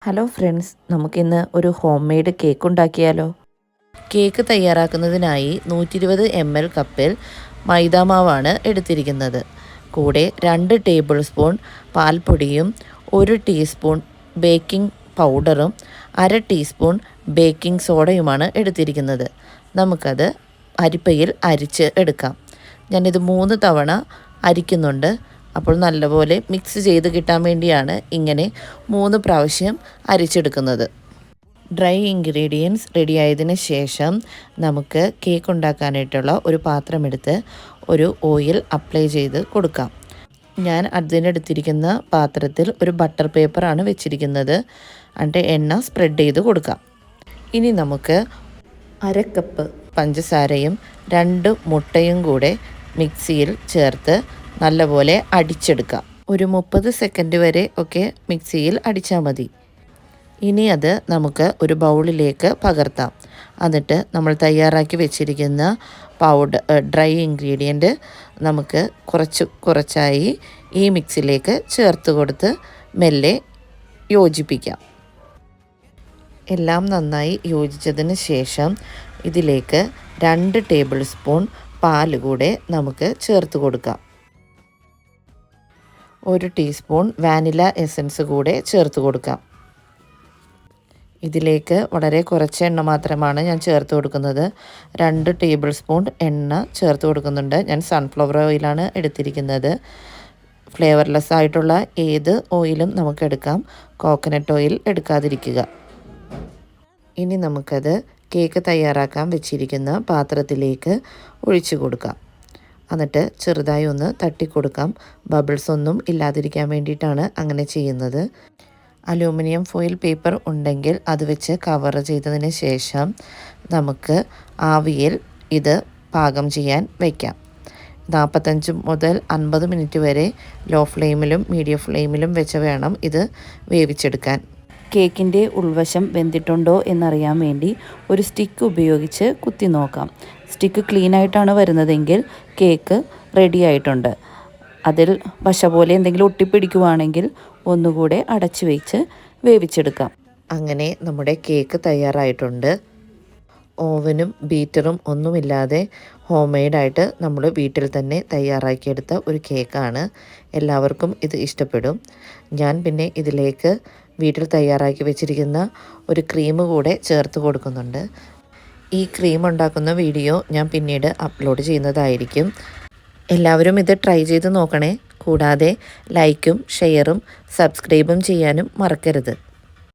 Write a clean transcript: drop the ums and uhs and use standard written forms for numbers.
Hello friends, നമുക്കിന്ന് ഒരു home made cake ഉണ്ടാക്കിയാലോ. കേക്ക് തയ്യാറാക്കുന്നതിനായി 120 ml കപ്പിൽ മൈദാമാവാണ് എടുത്തിരിക്കുന്നത്. കൂടെ 2 ടേബിൾ സ്പൂൺ പാൽപ്പൊടിയും 1 ടീസ്പൂൺ ബേക്കിംഗ് പൗഡറും 1/2 ടീസ്പൂൺ ബേക്കിംഗ് സോഡയുമാണ് എടുത്തിരിക്കുന്നത്. നമുക്കത് അരിപ്പയിൽ അരിച്ച് എടുക്കാം. ഞാനിത് 3 തവണ അരിക്കുന്നുണ്ട്. അപ്പോൾ നല്ലപോലെ മിക്സ് ചെയ്ത് കിട്ടാൻ വേണ്ടിയാണ് ഇങ്ങനെ 3 പ്രാവശ്യം അരിച്ചെടുക്കുന്നത്. ഡ്രൈ ഇൻഗ്രീഡിയൻസ് റെഡിയായതിന് ശേഷം നമുക്ക് കേക്ക് ഉണ്ടാക്കാനായിട്ടുള്ള ഒരു പാത്രമെടുത്ത് ഒരു ഓയിൽ അപ്ലൈ ചെയ്ത് കൊടുക്കാം. ഞാൻ അതിനെടുത്തിരിക്കുന്ന പാത്രത്തിൽ ഒരു ബട്ടർ പേപ്പറാണ് വെച്ചിരിക്കുന്നത്. എന്നിട്ട് എണ്ണ സ്പ്രെഡ് ചെയ്ത് കൊടുക്കാം. ഇനി നമുക്ക് 1/2 കപ്പ് പഞ്ചസാരയും 2 മുട്ടയും കൂടെ മിക്സിയിൽ ചേർത്ത് നല്ലപോലെ അടിച്ചെടുക്കാം. ഒരു 30 സെക്കൻഡ് വരെ ഒക്കെ മിക്സിയിൽ അടിച്ചാൽ മതി. ഇനി അത് നമുക്ക് ഒരു ബൗളിലേക്ക് പകർത്താം. എന്നിട്ട് നമ്മൾ തയ്യാറാക്കി വെച്ചിരിക്കുന്ന ഡ്രൈ ഇൻഗ്രീഡിയൻറ്റ് നമുക്ക് കുറച്ചായി ഈ മിക്സിയിലേക്ക് ചേർത്ത് കൊടുത്ത് മെല്ലെ യോജിപ്പിക്കാം. എല്ലാം നന്നായി യോജിച്ചതിന് ശേഷം ഇതിലേക്ക് 2 ടേബിൾ സ്പൂൺ പാൽ കൂടെ നമുക്ക് ചേർത്ത് കൊടുക്കാം. 1 ടീസ്പൂൺ വാനില എസൻസ് കൂടെ ചേർത്ത് കൊടുക്കാം. ഇതിലേക്ക് വളരെ കുറച്ച് എണ്ണ മാത്രമാണ് ഞാൻ ചേർത്ത് കൊടുക്കുന്നത്. 2 ടേബിൾ സ്പൂൺ എണ്ണ ചേർത്ത് കൊടുക്കുന്നുണ്ട്. ഞാൻ സൺഫ്ലവർ ഓയിലാണ് എടുത്തിരിക്കുന്നത്. ഫ്ലേവർലെസ് ആയിട്ടുള്ള ഏത് ഓയിലും നമുക്ക് എടുക്കാം. കോക്കനട്ട് ഓയിൽ എടുക്കാതിരിക്കുക. ഇനി നമുക്കത് കേക്ക് തയ്യാറാക്കാൻ വെച്ചിരിക്കുന്ന പാത്രത്തിലേക്ക് ഒഴിച്ചു കൊടുക്കാം. എന്നിട്ട് ചെറുതായി ഒന്ന് തട്ടിക്കൊടുക്കാം. ബബിൾസ് ഒന്നും ഇല്ലാതിരിക്കാൻ വേണ്ടിയിട്ടാണ് അങ്ങനെ ചെയ്യുന്നത്. അലൂമിനിയം ഫോയിൽ പേപ്പർ ഉണ്ടെങ്കിൽ അത് വെച്ച് കവർ ചെയ്തതിന് ശേഷം നമുക്ക് ആവിയിൽ ഇത് പാകം ചെയ്യാൻ വയ്ക്കാം. 45 മുതൽ 50 മിനിറ്റ് വരെ ലോ ഫ്ലെയിമിലും മീഡിയം ഫ്ലെയിമിലും വെച്ച് വേണം ഇത് വേവിച്ചെടുക്കാൻ. കേക്കിൻ്റെ ഉൾവശം വെന്തിട്ടുണ്ടോ എന്നറിയാൻ വേണ്ടി ഒരു സ്റ്റിക്ക് ഉപയോഗിച്ച് കുത്തി നോക്കാം. സ്റ്റിക്ക് ക്ലീനായിട്ടാണ് വരുന്നതെങ്കിൽ കേക്ക് റെഡി ആയിട്ടുണ്ട്. അതിൽ വശ പോലെ എന്തെങ്കിലും ഒട്ടിപ്പിടിക്കുവാണെങ്കിൽ ഒന്നുകൂടെ അടച്ചു വെച്ച് വേവിച്ചെടുക്കാം. അങ്ങനെ നമ്മുടെ കേക്ക് തയ്യാറായിട്ടുണ്ട്. ഓവനും ബീറ്ററും ഒന്നുമില്ലാതെ ഹോം മെയ്ഡായിട്ട് നമ്മൾ വീട്ടിൽ തന്നെ തയ്യാറാക്കിയെടുത്ത ഒരു കേക്കാണ്. എല്ലാവർക്കും ഇത് ഇഷ്ടപ്പെടും. ഞാൻ പിന്നെ ഇതിലേക്ക് വീട്ടിൽ തയ്യാറാക്കി വെച്ചിരിക്കുന്ന ഒരു ക്രീം കൂടെ ചേർത്ത് കൊടുക്കുന്നുണ്ട്. ഈ ക്രീം ഉണ്ടാക്കുന്ന വീഡിയോ ഞാൻ പിന്നീട് അപ്ലോഡ് ചെയ്യുന്നതായിരിക്കും. എല്ലാവരും ഇത് ട്രൈ ചെയ്ത് നോക്കണേ. കൂടാതെ ലൈക്കും ഷെയറും സബ്സ്ക്രൈബും ചെയ്യാനും മറക്കരുത്.